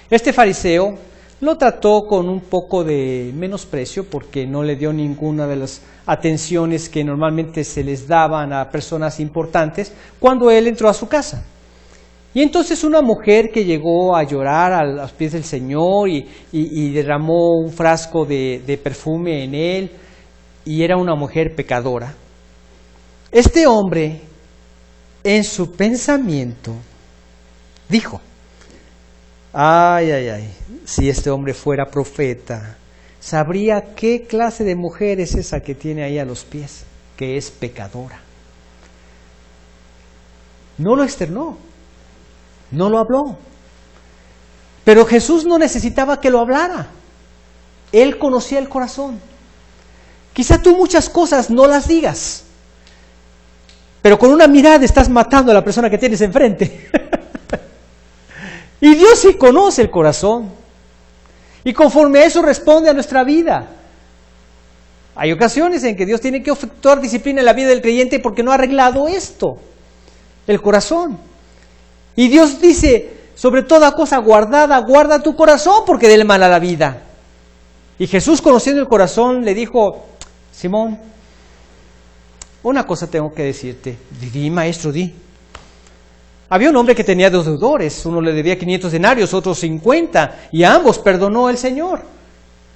este fariseo lo trató con un poco de menosprecio porque no le dio ninguna de las atenciones que normalmente se les daban a personas importantes cuando él entró a su casa. Y entonces una mujer que llegó a llorar a los pies del Señor y derramó un frasco de perfume en él, y era una mujer pecadora. Este hombre, en su pensamiento, dijo: ay, ay, ay, si este hombre fuera profeta, sabría qué clase de mujer es esa que tiene ahí a los pies, que es pecadora. No lo externó, no lo habló. Pero Jesús no necesitaba que lo hablara. Él conocía el corazón. Quizá tú muchas cosas no las digas, pero con una mirada estás matando a la persona que tienes enfrente. Y Dios sí conoce el corazón. Y conforme a eso responde a nuestra vida. Hay ocasiones en que Dios tiene que efectuar disciplina en la vida del creyente porque no ha arreglado esto, el corazón. Y Dios dice: sobre toda cosa guardada, guarda tu corazón porque de él mana la vida. Y Jesús, conociendo el corazón, le dijo: Simón, una cosa tengo que decirte. Di, maestro, di. Había un hombre que tenía 2 deudores, uno le debía 500 denarios, otro 50, y a ambos perdonó el Señor.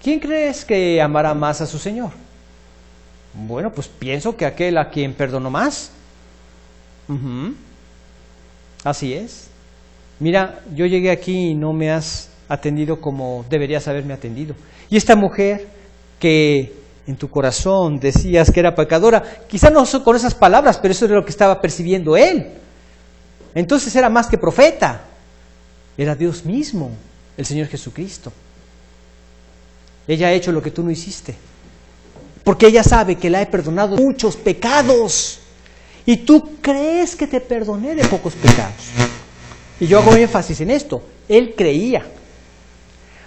¿Quién crees que amará más a su Señor? Bueno, pues pienso que aquel a quien perdonó más. Así es. Mira, yo llegué aquí y no me has atendido como deberías haberme atendido. Y esta mujer que en tu corazón decías que era pecadora, quizá no con esas palabras, pero eso era lo que estaba percibiendo él. Entonces era más que profeta, era Dios mismo, el Señor Jesucristo. Ella ha hecho lo que tú no hiciste, porque ella sabe que la he perdonado muchos pecados, y tú crees que te perdoné de pocos pecados. Y yo hago énfasis en esto, él creía,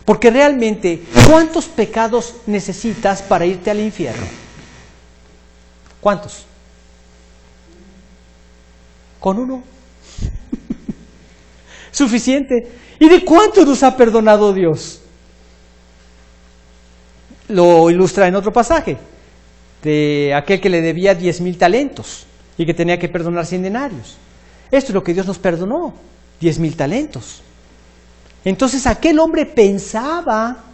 porque realmente, ¿cuántos pecados necesitas para irte al infierno? ¿Cuántos? ¿Con uno? Suficiente. ¿Y de cuánto nos ha perdonado Dios? Lo ilustra en otro pasaje, de aquel que le debía 10,000 talentos y que tenía que perdonar 100 denarios. Esto es lo que Dios nos perdonó, 10,000 talentos. Entonces aquel hombre pensaba,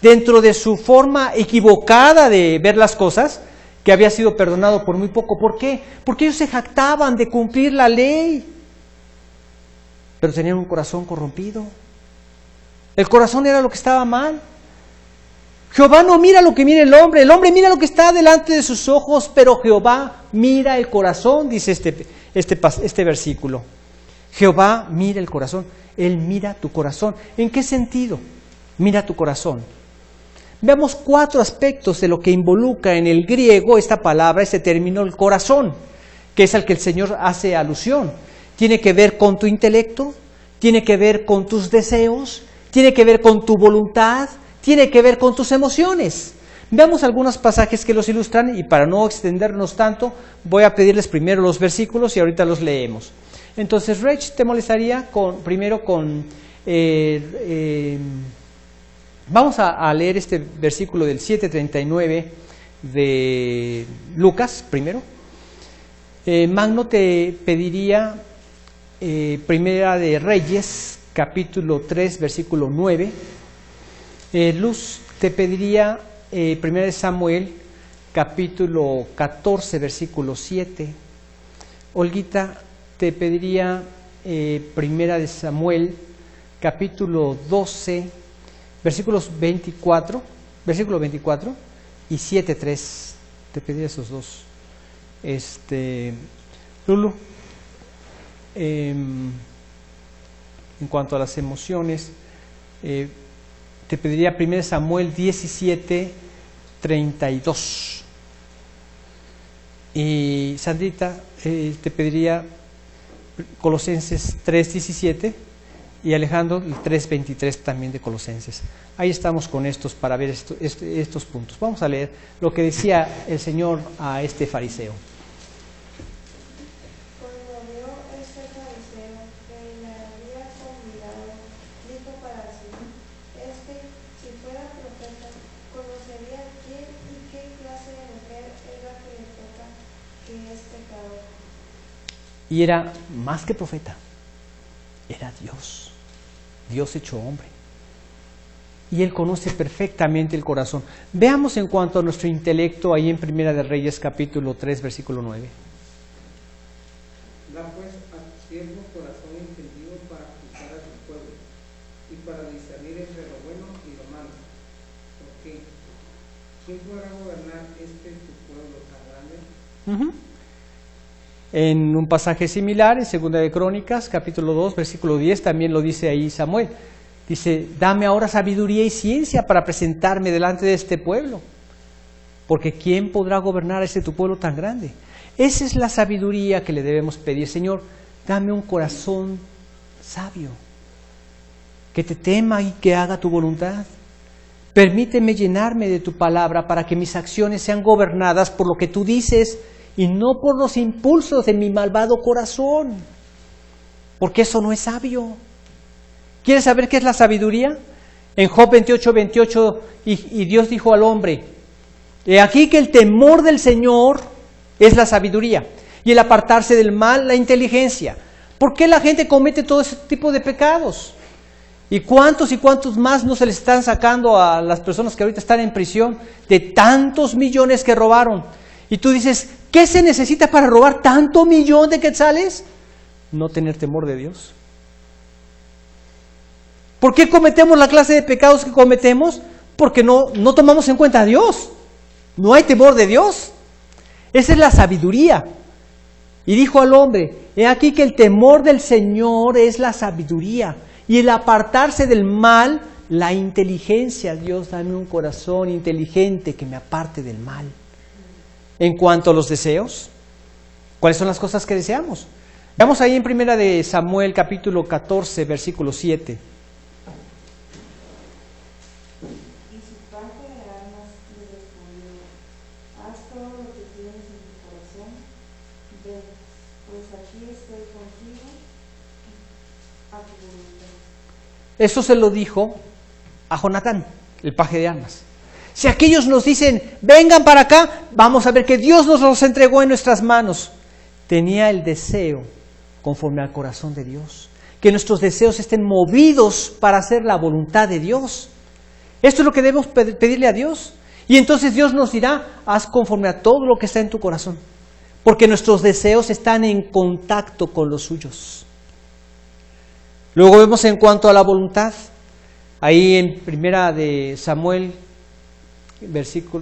dentro de su forma equivocada de ver las cosas, que había sido perdonado por muy poco. ¿Por qué? Porque ellos se jactaban de cumplir la ley, pero tenían un corazón corrompido. El corazón era lo que estaba mal. Jehová no mira lo que mira el hombre mira lo que está delante de sus ojos, pero Jehová mira el corazón, dice este versículo. Jehová mira el corazón, Él mira tu corazón. ¿En qué sentido? Mira tu corazón. Veamos 4 aspectos de lo que involucra en el griego esta palabra, este término, el corazón, que es al que el Señor hace alusión. Tiene que ver con tu intelecto, tiene que ver con tus deseos, tiene que ver con tu voluntad, tiene que ver con tus emociones. Veamos algunos pasajes que los ilustran y para no extendernos tanto, voy a pedirles primero los versículos y ahorita los leemos. Entonces, Rech, ¿te molestaría vamos a leer este versículo del 7:39 de Lucas primero? Magno, te pediría Primera de Reyes, capítulo 3, versículo 9. Luz, te pediría Primera de Samuel, capítulo 14, versículo 7. Olguita, te pediría Primera de Samuel, capítulo 12, versículo 24 y 7:3. Te pediría esos dos. Lulu, en cuanto a las emociones, te pediría 1 Samuel 17:32. Y Sandrita, te pediría Colosenses 3:17 y Alejandro el 3:23 también de Colosenses. Ahí estamos con estos para ver estos puntos. Vamos a leer lo que decía el Señor a este fariseo. Y era más que profeta, era Dios, Dios hecho hombre. Y Él conoce perfectamente el corazón. Veamos en cuanto a nuestro intelecto, ahí en Primera de Reyes, capítulo 3, versículo 9. Da pues a tu siervo corazón entendido para juzgar a tu pueblo y para discernir entre lo bueno y lo malo. Porque ¿quién podrá gobernar tu pueblo tan grande? En un pasaje similar, en Segunda de Crónicas, capítulo 2, versículo 10, también lo dice ahí Samuel. Dice, dame ahora sabiduría y ciencia para presentarme delante de este pueblo. Porque ¿quién podrá gobernar a tu pueblo tan grande? Esa es la sabiduría que le debemos pedir. Señor, dame un corazón sabio, que te tema y que haga tu voluntad. Permíteme llenarme de tu palabra para que mis acciones sean gobernadas por lo que tú dices y no por los impulsos de mi malvado corazón, porque eso no es sabio. ¿Quieres saber qué es la sabiduría? En Job 28:28, y Dios dijo al hombre, he aquí que el temor del Señor es la sabiduría, y el apartarse del mal, la inteligencia. ¿Por qué la gente comete todo ese tipo de pecados? ¿Y cuántos más no se les están sacando a las personas que ahorita están en prisión de tantos millones que robaron? Y tú dices, ¿qué se necesita para robar tanto millón de quetzales? No tener temor de Dios. ¿Por qué cometemos la clase de pecados que cometemos? Porque no tomamos en cuenta a Dios. No hay temor de Dios. Esa es la sabiduría. Y dijo al hombre, he aquí que el temor del Señor es la sabiduría. Y el apartarse del mal, la inteligencia. Dios, dame un corazón inteligente que me aparte del mal. En cuanto a los deseos, ¿cuáles son las cosas que deseamos? Veamos ahí en Primera de Samuel, capítulo 14, versículo 7. Y su parte de armas le respondió, haz todo lo que tienes en tu corazón, ve, pues aquí estoy contigo a tu voluntad. Eso se lo dijo a Jonatán, el paje de armas. Si aquellos nos dicen, vengan para acá, vamos a ver que Dios nos los entregó en nuestras manos. Tenía el deseo conforme al corazón de Dios. Que nuestros deseos estén movidos para hacer la voluntad de Dios. Esto es lo que debemos pedirle a Dios. Y entonces Dios nos dirá, haz conforme a todo lo que está en tu corazón. Porque nuestros deseos están en contacto con los suyos. Luego vemos en cuanto a la voluntad. Ahí en Primera de Samuel,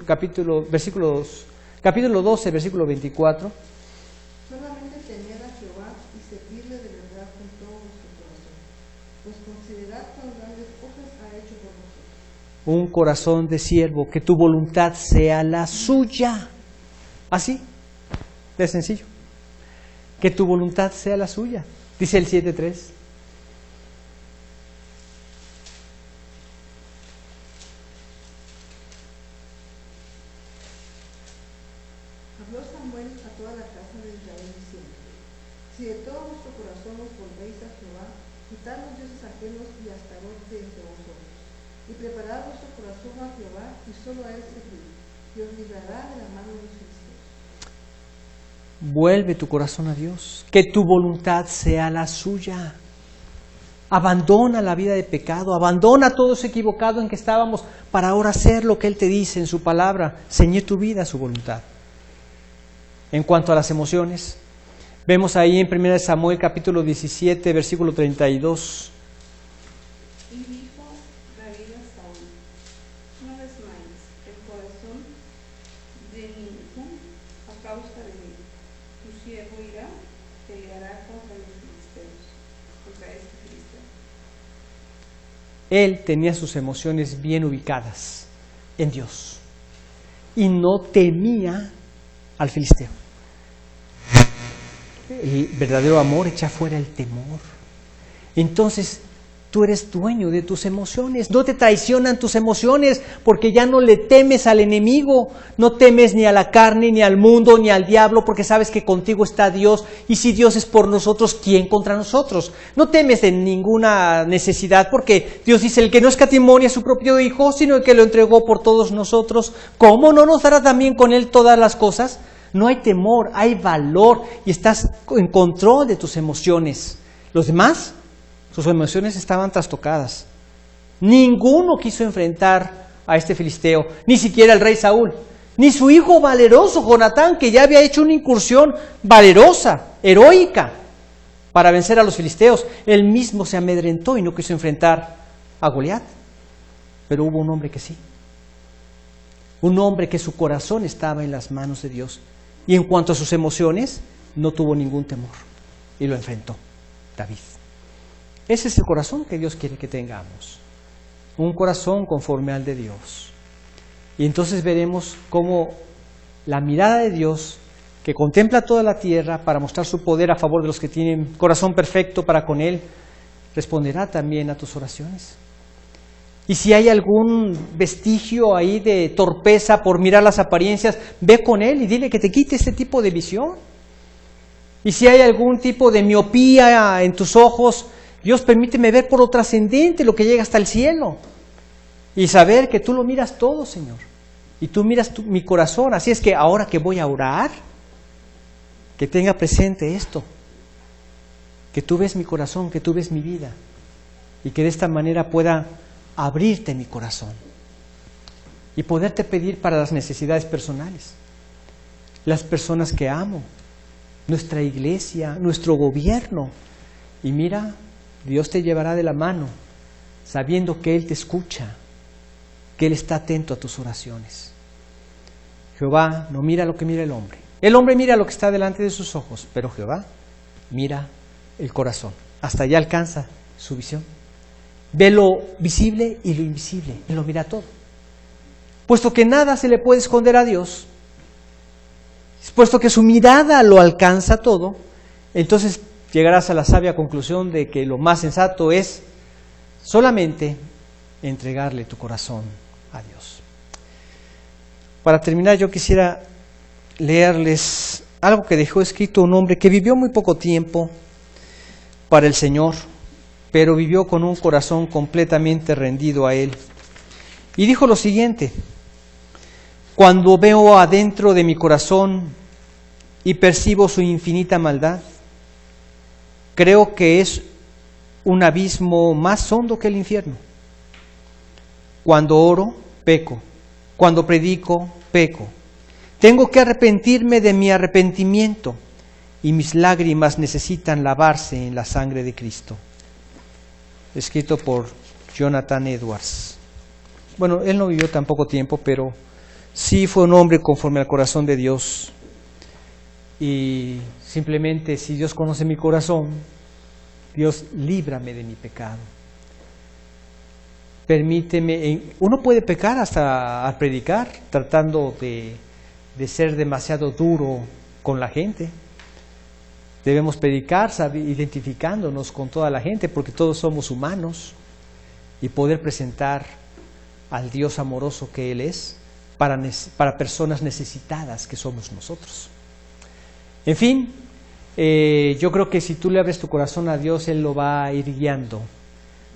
capítulo 12, versículo 24. Solamente temer a Jehová y servirle de verdad con todo vuestro corazón, pues considerad cuán grandes cosas ha hecho por nosotros. Un corazón de siervo, que tu voluntad sea la suya. Así, de sencillo. Que tu voluntad sea la suya. Dice el 7:3. Habló Samuel a toda la casa de Israel diciendo: si de todo vuestro corazón os volvéis a Jehová, quitad los dioses ajenos y Astarot de entre vosotros, y preparad vuestro corazón a Jehová, y solo a él servid, y os librará de la mano de los filisteos. Vuelve tu corazón a Dios, que tu voluntad sea la suya. Abandona la vida de pecado, abandona todo ese equivocado en que estábamos para ahora hacer lo que Él te dice en su palabra, ceñir tu vida a su voluntad. En cuanto a las emociones, vemos ahí en 1 Samuel capítulo 17, versículo 32. Y dijo David a Saúl: no desmayes el corazón de ningún a causa de mí. Tu siervo irá, peleará contra los filisteos, contra este filisteo. Él tenía sus emociones bien ubicadas en Dios y no temía al filisteo. El verdadero amor echa fuera el temor. Entonces, tú eres dueño de tus emociones. No te traicionan tus emociones porque ya no le temes al enemigo. No temes ni a la carne, ni al mundo, ni al diablo, porque sabes que contigo está Dios. Y si Dios es por nosotros, ¿quién contra nosotros? No temes de ninguna necesidad porque Dios dice: el que no escatimonia a su propio Hijo, sino el que lo entregó por todos nosotros, ¿cómo no nos dará también con Él todas las cosas? No hay temor, hay valor y estás en control de tus emociones. Los demás, sus emociones estaban trastocadas. Ninguno quiso enfrentar a este filisteo, ni siquiera el rey Saúl, ni su hijo valeroso Jonatán, que ya había hecho una incursión valerosa, heroica, para vencer a los filisteos. Él mismo se amedrentó y no quiso enfrentar a Goliat. Pero hubo un hombre que sí. Un hombre que su corazón estaba en las manos de Dios. Y en cuanto a sus emociones, no tuvo ningún temor. Y lo enfrentó David. Ese es el corazón que Dios quiere que tengamos. Un corazón conforme al de Dios. Y entonces veremos cómo la mirada de Dios, que contempla toda la tierra para mostrar su poder a favor de los que tienen corazón perfecto para con Él, responderá también a tus oraciones. Y si hay algún vestigio ahí de torpeza por mirar las apariencias, ve con Él y dile que te quite este tipo de visión. Y si hay algún tipo de miopía en tus ojos, Dios, permíteme ver por lo trascendente, lo que llega hasta el cielo. Y saber que tú lo miras todo, Señor. Y tú miras mi corazón. Así es que ahora que voy a orar, que tenga presente esto. Que tú ves mi corazón, que tú ves mi vida. Y que de esta manera pueda abrirte mi corazón y poderte pedir para las necesidades personales, las personas que amo, nuestra iglesia, nuestro gobierno. Y mira, Dios te llevará de la mano, sabiendo que Él te escucha, que Él está atento a tus oraciones. Jehová no mira lo que mira el hombre. El hombre mira lo que está delante de sus ojos, pero Jehová mira el corazón. Hasta allá alcanza su visión. Ve lo visible y lo invisible, Él lo mira todo. Puesto que nada se le puede esconder a Dios, puesto que su mirada lo alcanza todo, entonces llegarás a la sabia conclusión de que lo más sensato es solamente entregarle tu corazón a Dios. Para terminar, yo quisiera leerles algo que dejó escrito un hombre que vivió muy poco tiempo para el Señor, pero vivió con un corazón completamente rendido a Él. Y dijo lo siguiente: cuando veo adentro de mi corazón y percibo su infinita maldad, creo que es un abismo más hondo que el infierno. Cuando oro, peco. Cuando predico, peco. Tengo que arrepentirme de mi arrepentimiento y mis lágrimas necesitan lavarse en la sangre de Cristo. Escrito por Jonathan Edwards. bueno, él no vivió tan poco tiempo, pero sí fue un hombre conforme al corazón de Dios. Y simplemente, si Dios conoce mi corazón, Dios, líbrame de mi pecado. Permíteme, uno puede pecar hasta al predicar, tratando de ser demasiado duro con la gente. Debemos predicar identificándonos con toda la gente, porque todos somos humanos, y poder presentar al Dios amoroso que Él es para personas necesitadas que somos nosotros. En fin, yo creo que si tú le abres tu corazón a Dios, Él lo va a ir guiando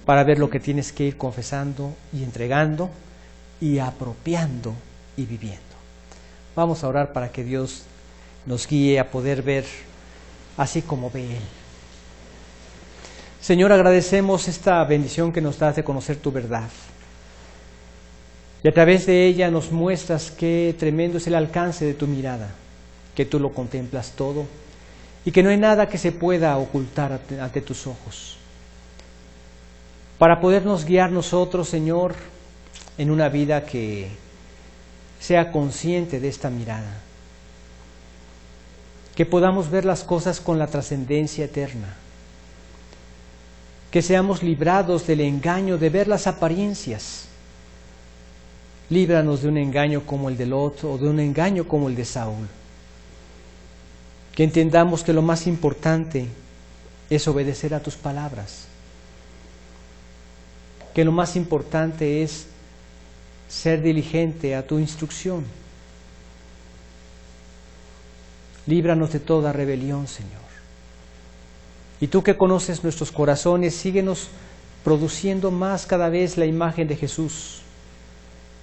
para ver lo que tienes que ir confesando y entregando y apropiando y viviendo. Vamos a orar para que Dios nos guíe a poder ver así como ve Él. Señor, agradecemos esta bendición que nos das de conocer tu verdad. Y a través de ella nos muestras qué tremendo es el alcance de tu mirada, que tú lo contemplas todo y que no hay nada que se pueda ocultar ante tus ojos. Para podernos guiar nosotros, Señor, en una vida que sea consciente de esta mirada. Que podamos ver las cosas con la trascendencia eterna. Que seamos librados del engaño de ver las apariencias. Líbranos de un engaño como el de Lot o de un engaño como el de Saúl. Que entendamos que lo más importante es obedecer a tus palabras. Que lo más importante es ser diligente a tu instrucción. Líbranos de toda rebelión, Señor. Y tú que conoces nuestros corazones, síguenos produciendo más cada vez la imagen de Jesús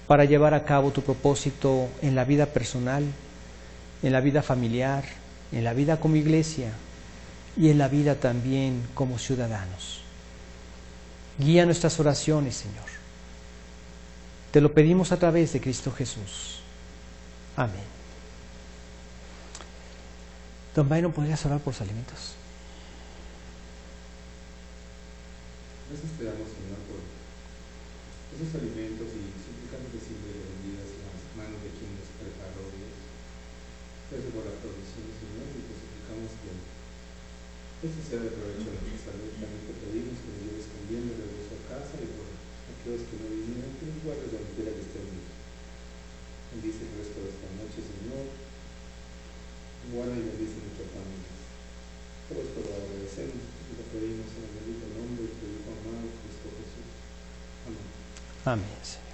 para llevar a cabo tu propósito en la vida personal, en la vida familiar, en la vida como iglesia y en la vida también como ciudadanos. Guía nuestras oraciones, Señor. Te lo pedimos a través de Cristo Jesús. Amén. Don Byron, ¿podrías orar por los alimentos? Gracias te damos, Señor, por esos alimentos y suplicamos que siempre bendigas las manos de quien los preparó, Dios. Gracias por la provisión, Señor, y te suplicamos que eso sea de provecho de nuestra salud. También te pedimos que nos lleves con bien de regreso a casa y por aquellos que no vinieron, que nos guardes donde quiera que estén. Bendice el resto de esta noche, Señor. Guarda y bendice nuestra familia. Todo esto lo agradecemos y lo pedimos en el bendito nombre de tu Hijo amado, Cristo Jesús. Amén. Amén.